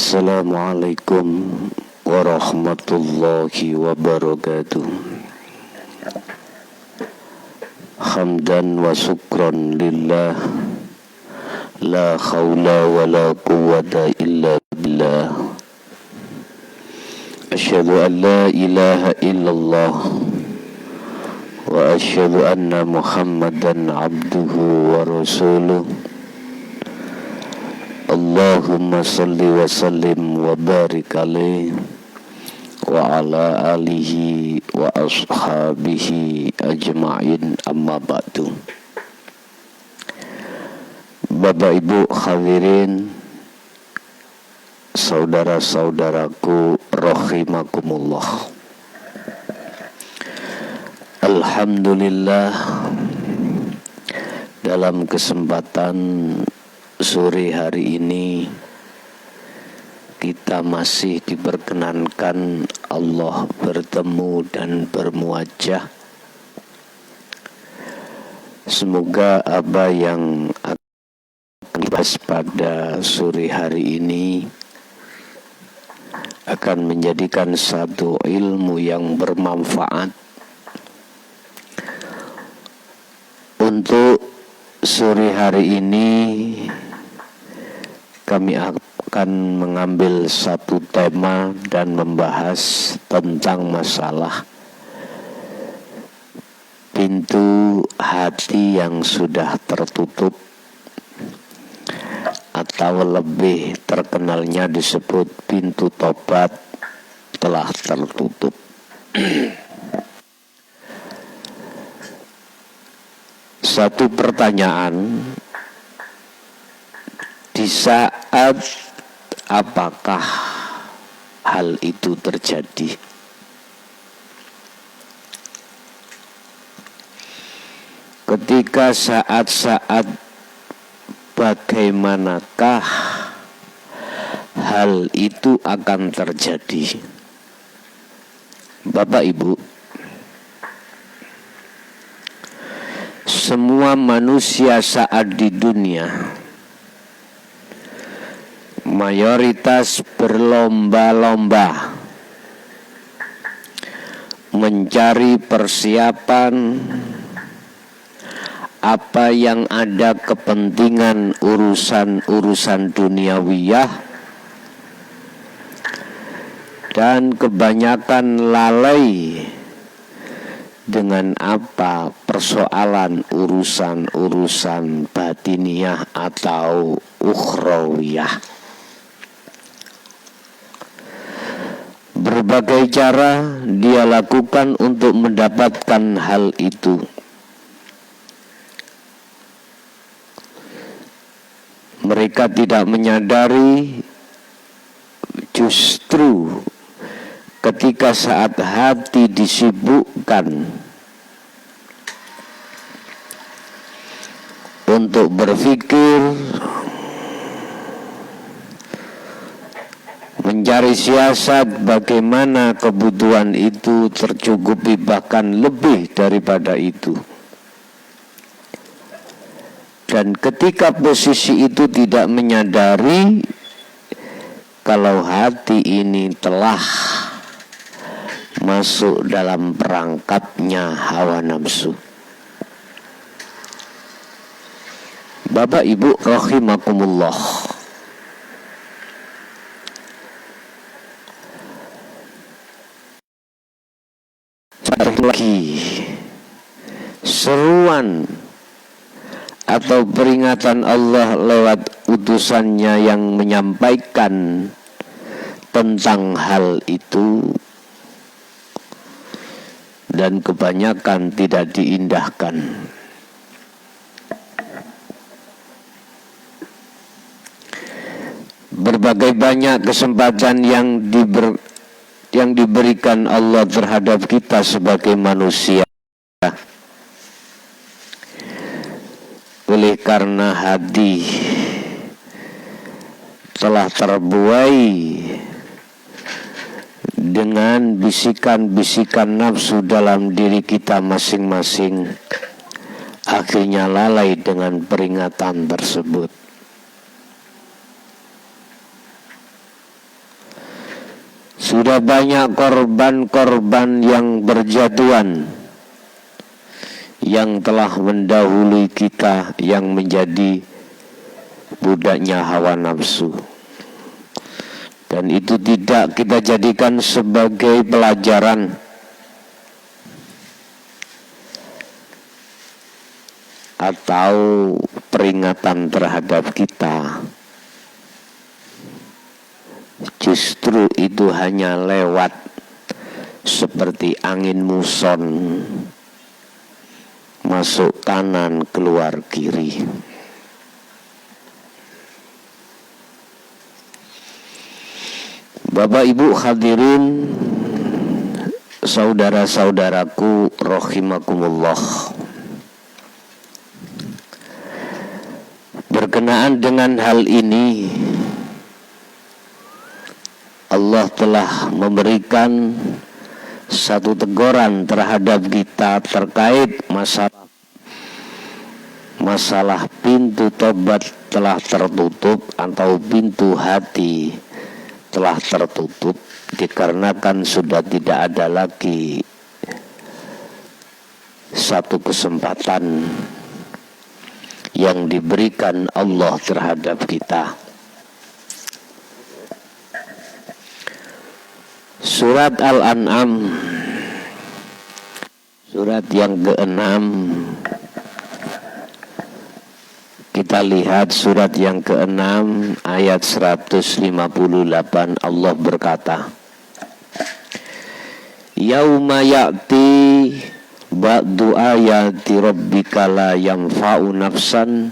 Assalamualaikum warahmatullahi wabarakatuh. Hamdan wa syukran lillah, la khawla wa la quwwata illa billah. Asyhadu an la ilaha illallah wa asyhadu anna Muhammadan abduhu wa rasuluh. Allahumma salli wa sallim wa barik alaihi wa ala alihi wa ashabihi ajma'in, amma ba'du. Bapak Ibu hadirin, saudara-saudaraku rahimakumullah. Alhamdulillah, dalam kesempatan sore hari ini kita masih diperkenankan Allah bertemu dan bermuajah. Semoga apa yang akan dibahas pada sore hari ini akan menjadikan satu ilmu yang bermanfaat. Untuk sore hari ini kami akan mengambil satu tema dan membahas tentang masalah pintu hati yang sudah tertutup, atau lebih terkenalnya disebut pintu tobat telah tertutup. Satu pertanyaan, di saat apakah hal itu terjadi? Ketika saat-saat bagaimanakah hal itu akan terjadi? Bapak Ibu, semua manusia saat di dunia mayoritas berlomba-lomba mencari persiapan apa yang ada kepentingan urusan-urusan duniawiyah, dan kebanyakan lalai dengan apa persoalan urusan-urusan batiniyah atau ukhrawiyah. Berbagai cara dia lakukan untuk mendapatkan hal itu. Mereka tidak menyadari justru ketika saat hati disibukkan untuk berpikir, mencari siasat bagaimana kebutuhan itu tercukupi, bahkan lebih daripada itu. Dan ketika posisi itu tidak menyadari kalau hati ini telah masuk dalam perangkapnya hawa nafsu. Bapak Ibu rahimakumullah, lagi seruan atau peringatan Allah lewat utusannya yang menyampaikan tentang hal itu, dan kebanyakan tidak diindahkan. Berbagai banyak kesempatan yang diberikan Allah terhadap kita sebagai manusia. Oleh karena hati telah terbuai dengan bisikan-bisikan nafsu dalam diri kita masing-masing, akhirnya lalai dengan peringatan tersebut. Sudah banyak korban-korban yang berjatuhan yang telah mendahului kita, yang menjadi budaknya hawa nafsu. Dan itu tidak kita jadikan sebagai pelajaran atau peringatan terhadap kita. Justru itu hanya lewat seperti angin muson, masuk kanan keluar kiri. Bapak Ibu hadirin, saudara-saudaraku rahimakumullah. Berkenaan dengan hal ini, Allah telah memberikan satu teguran terhadap kita terkait masalah pintu tobat telah tertutup atau pintu hati telah tertutup, dikarenakan sudah tidak ada lagi satu kesempatan yang diberikan Allah terhadap kita. Surat Al-An'am, surat yang ke-6, kita lihat surat yang ke-6 ayat 158. Allah berkata, Yauma ya'ti ba'du ayati rabbika la yanfa'u nafsan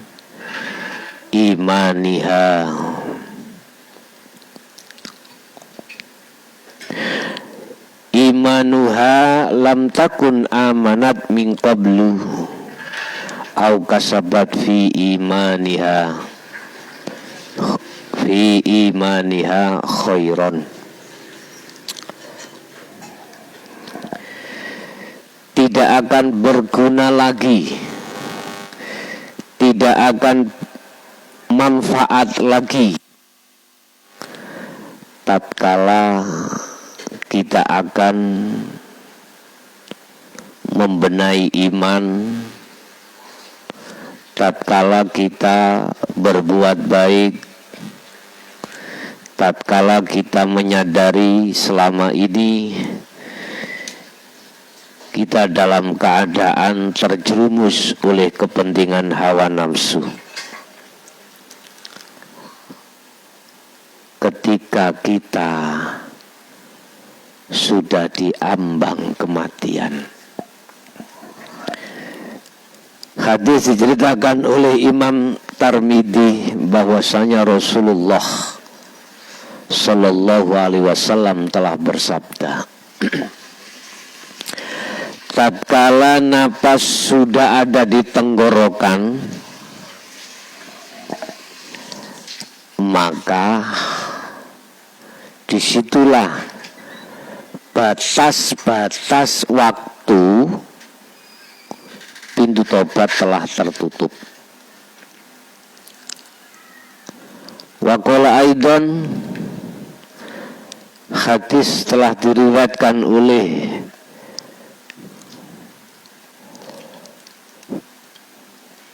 imaniha imanuha lam takun amanat min qablu au kasabat fi imaniha khairan. Tidak akan berguna lagi, tidak akan manfaat lagi tatkala kita akan membenahi iman, tatkala kita berbuat baik, tatkala kita menyadari selama ini kita dalam keadaan terjerumus oleh kepentingan hawa nafsu. Ketika kita sudah diambang kematian. Hadis diceritakan oleh Imam Tirmidzi bahwasanya Rasulullah Sallallahu Alaihi Wasallam telah bersabda, tatkala napas sudah ada di tenggorokan, maka disitulah batas-batas waktu pintu tobat telah tertutup. Wa qala aidan, hadis telah diriwayatkan oleh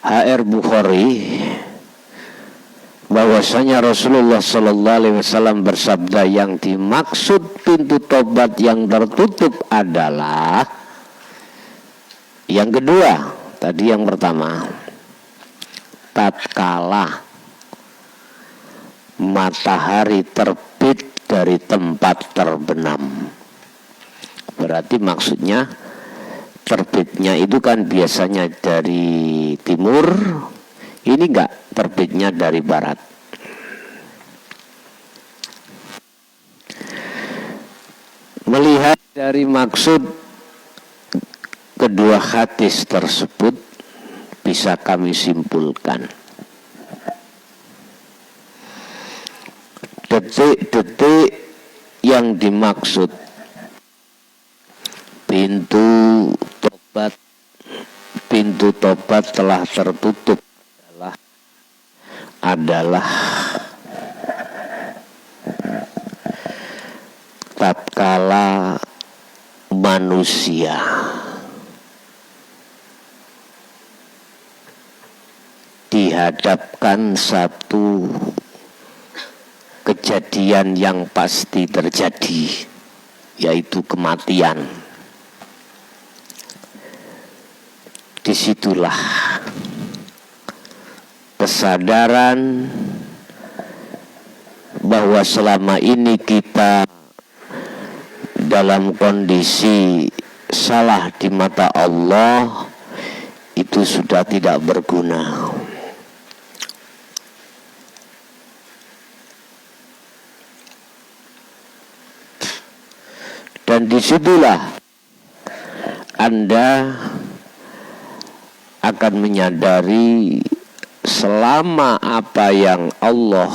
H.R. Bukhari bahwasanya Rasulullah Sallallahu Alaihi Wasallam bersabda, yang dimaksud pintu tobat yang tertutup adalah yang kedua. Tadi yang pertama, tatkala matahari terbit dari tempat terbenam. Berarti maksudnya terbitnya itu kan biasanya dari timur, ini enggak, terbitnya dari barat. Melihat dari maksud kedua hadis tersebut, bisa kami simpulkan detik-detik yang dimaksud pintu tobat telah tertutup adalah tatkala manusia dihadapkan satu kejadian yang pasti terjadi, yaitu kematian. Disitulah kesadaran bahwa selama ini kita dalam kondisi salah di mata Allah itu sudah tidak berguna. Dan disitulah Anda akan menyadari selama apa yang Allah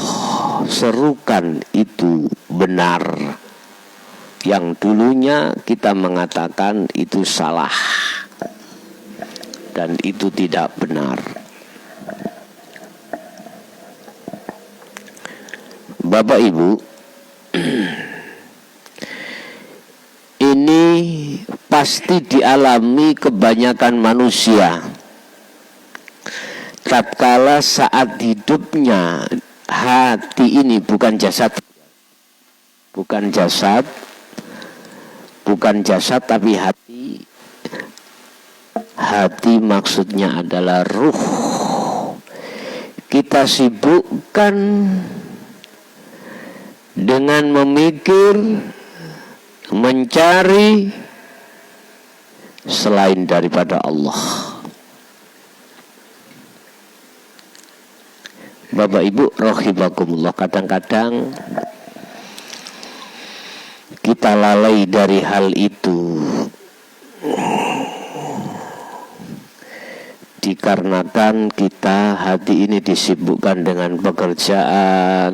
serukan itu benar, yang dulunya kita mengatakan itu salah dan itu tidak benar. Bapak Ibu, ini pasti dialami kebanyakan manusia tatkala saat hidupnya hati ini bukan jasad tapi hati. Hati maksudnya adalah ruh. Kita sibukkan dengan memikir, mencari selain daripada Allah. Bapak Ibu rahimakumullah, kadang-kadang kita lalai dari hal itu dikarenakan kita hati ini disibukkan dengan pekerjaan,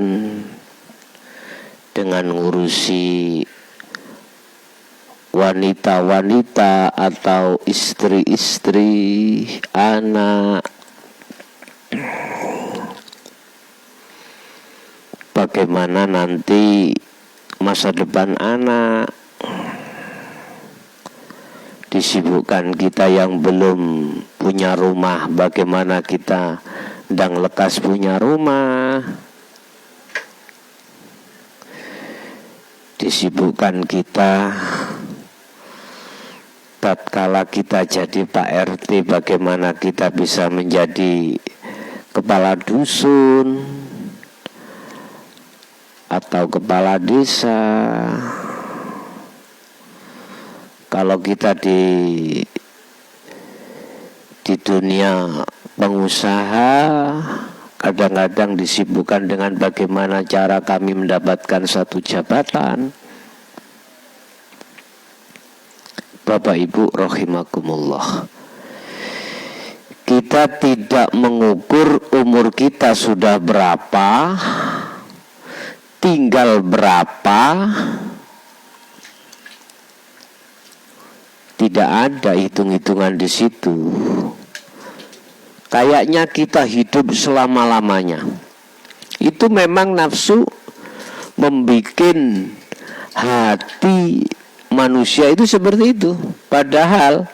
dengan ngurusi wanita-wanita atau istri-istri, anak. Bagaimana nanti masa depan anak, disibukkan kita yang belum punya rumah, bagaimana kita ndang lekas punya rumah, disibukkan kita tatkala kita jadi Pak RT, bagaimana kita bisa menjadi kepala dusun atau kepala desa. Kalau kita di dunia pengusaha, kadang-kadang disibukkan dengan bagaimana cara kami mendapatkan satu jabatan. Bapak Ibu rahimakumullah, kita tidak mengukur umur kita sudah berapa, tinggal berapa. Tidak ada hitung-hitungan di situ. Kayaknya kita hidup selama-lamanya. Itu memang nafsu membuat hati manusia itu seperti itu. Padahal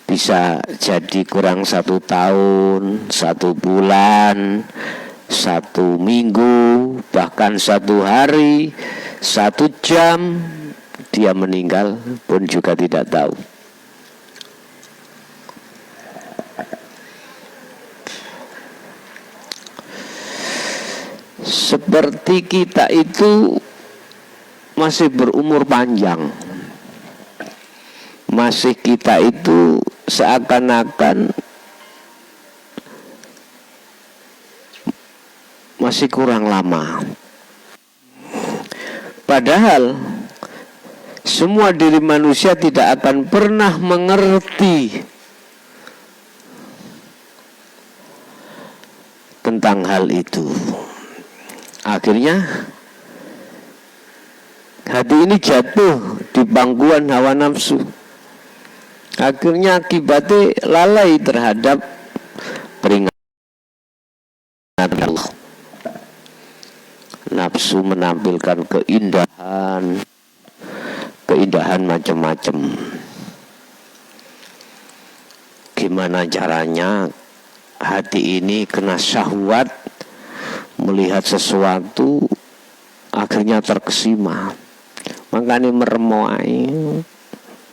bisa jadi kurang 1 tahun, 1 bulan, 1 minggu, bahkan 1 hari, 1 jam, dia meninggal pun juga tidak tahu. Seperti kita itu masih berumur panjang, masih kita itu seakan-akan masih kurang lama. Padahal semua diri manusia tidak akan pernah mengerti tentang hal itu. Akhirnya hati ini jatuh di pangkuan hawa nafsu. Akhirnya akibatnya lalai terhadap peringatan Allah. Nah, nafsu menampilkan keindahan macam-macam. Gimana caranya hati ini kena syahwat melihat sesuatu, akhirnya terkesima, makanya meremoai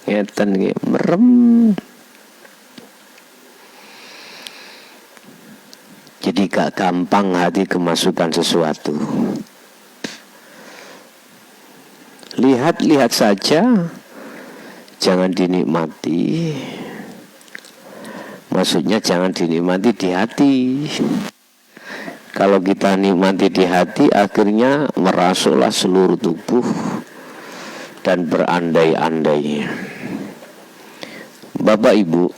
ngeten nggih, merem. Jadi gak gampang hati kemasukan sesuatu. Lihat-lihat saja, jangan dinikmati. Maksudnya jangan dinikmati di hati. Kalau kita nikmati di hati, akhirnya merasuklah seluruh tubuh dan berandai-andai. Bapak Ibu,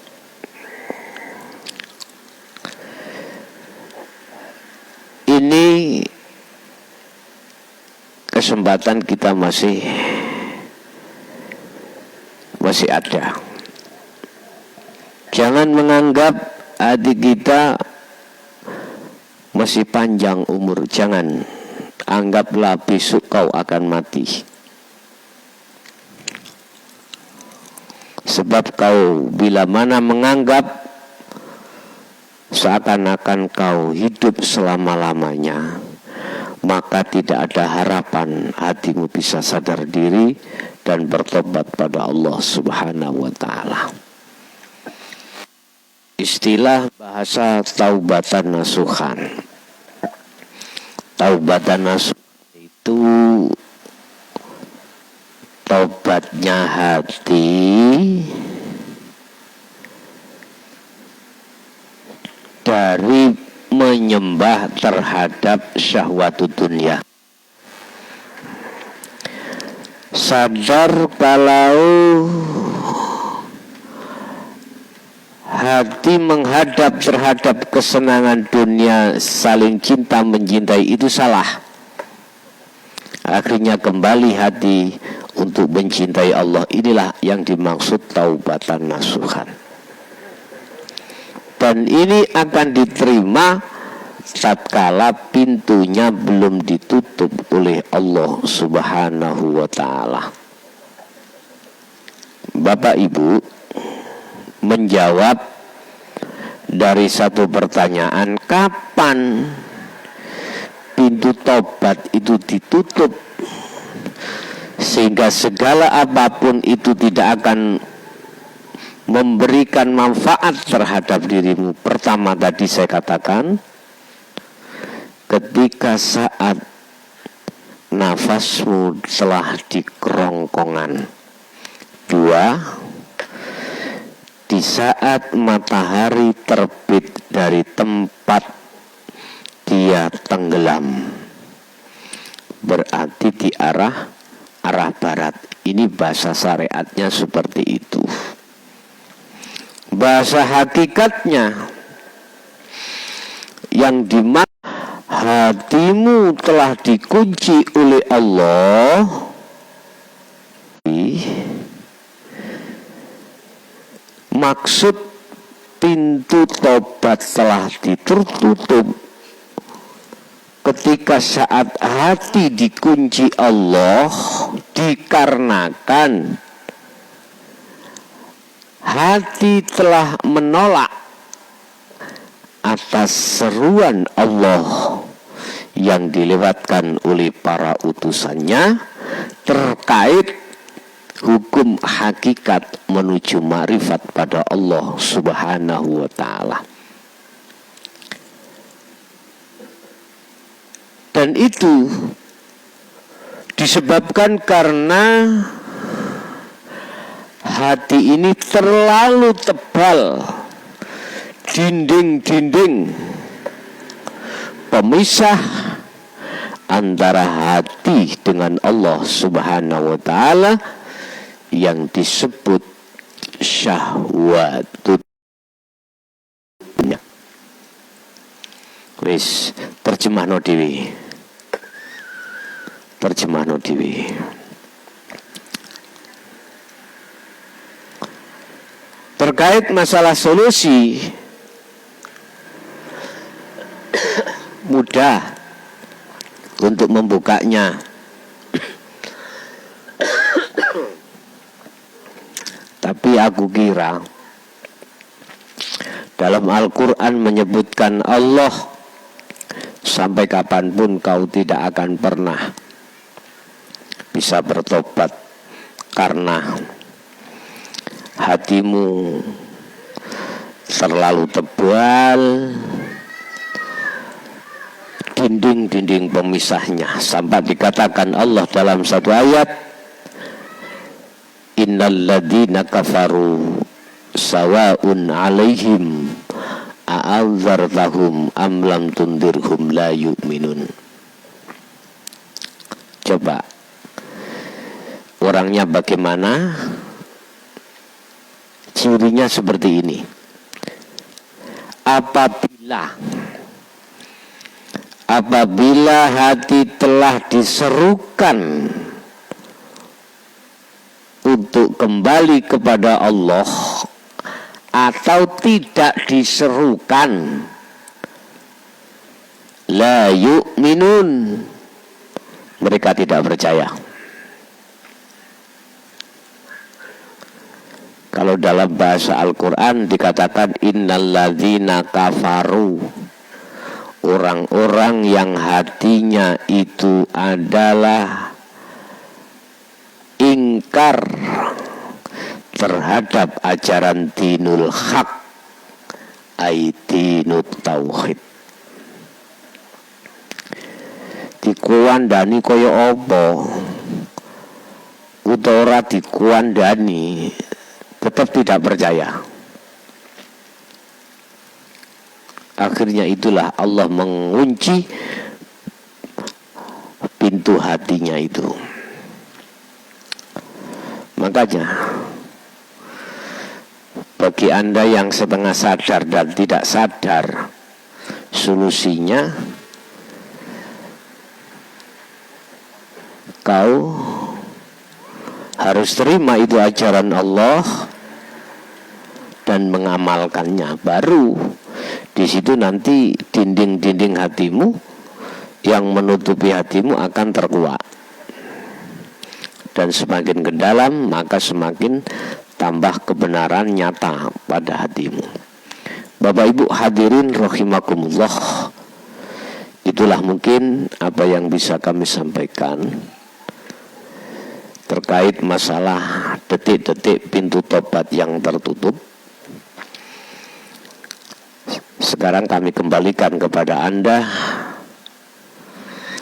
ini kesempatan kita masih ada. Jangan menganggap hati kita masih panjang umur. Jangan. Anggaplah besok kau akan mati. Sebab kau bila mana menganggap seakan-akan kau hidup selama-lamanya, maka tidak ada harapan hatimu bisa sadar diri dan bertobat pada Allah Subhanahu wa ta'ala. Istilah bahasa taubatan nasuhan. Taubatan nasuhan itu taubatnya hati dari menyembah terhadap syahwat dunia. Sadar kalau hati menghadap terhadap kesenangan dunia, saling cinta mencintai itu salah. Akhirnya kembali hati untuk mencintai Allah. Inilah yang dimaksud taubatan nasuhan. Dan ini akan diterima tatkala pintunya belum ditutup oleh Allah Subhanahu wa ta'ala. Bapak Ibu, menjawab dari satu pertanyaan, kapan pintu tobat itu ditutup sehingga segala apapun itu tidak akan memberikan manfaat terhadap dirimu? Pertama tadi saya katakan, ketika saat nafasmu telah di kerongkongan. Dua, di saat matahari terbit dari tempat dia tenggelam, berarti di arah barat. Ini bahasa syariatnya seperti itu. Bahasa hakikatnya yang dimana hatimu telah dikunci oleh Allah, maksud pintu tobat telah ditutup ketika saat hati dikunci Allah, dikarenakan hati telah menolak atas seruan Allah yang dilewatkan oleh para utusannya terkait hukum hakikat menuju ma'rifat pada Allah Subhanahu wa ta'ala. Dan itu disebabkan karena hati ini terlalu tebal, dinding-dinding pemisah antara hati dengan Allah Subhanahu wa ta'ala yang disebut syahwatut. Wis terjemahno dhewe. Terjemahno dhewe. Terkait masalah solusi, mudah. untuk membukanya. Tapi aku kira dalam Al-Quran menyebutkan Allah, sampai kapanpun kau tidak akan pernah bisa bertobat karena hatimu terlalu tebal dinding-dinding pemisahnya, sampai dikatakan Allah dalam satu ayat, innal ladzina kafaru sawa'un 'alaihim a'adzartahum am lam tundirhum la yu'minun. Coba orangnya bagaimana? Cirinya seperti ini. Apabila hati telah diserukan untuk kembali kepada Allah, atau tidak diserukan, la yu'minun, mereka tidak percaya. Kalau dalam bahasa Al-Quran dikatakan innal ladzina kafaru, orang-orang yang hatinya itu adalah ingkar terhadap ajaran dinul haq, ai dinut tauhid. Dikuandani kaya apa utawa dikuandani tetap tidak percaya. Akhirnya itulah Allah mengunci pintu hatinya itu. Makanya bagi Anda yang setengah sadar dan tidak sadar, solusinya kau harus terima itu ajaran Allah dan mengamalkannya. Baru di situ nanti dinding-dinding hatimu yang menutupi hatimu akan terkuak. Dan semakin ke dalam, maka semakin tambah kebenaran nyata pada hatimu. Bapak Ibu hadirin rahimakumullah, itulah mungkin apa yang bisa kami sampaikan terkait masalah detik-detik pintu tobat yang tertutup. Sekarang kami kembalikan kepada Anda,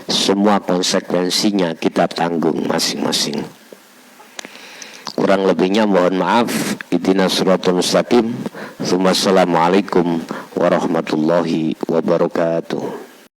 semua konsekuensinya kita tanggung masing-masing. Kurang lebihnya mohon maaf. Ihdinas siratal mustaqim. Assalamualaikum warahmatullahi wabarakatuh.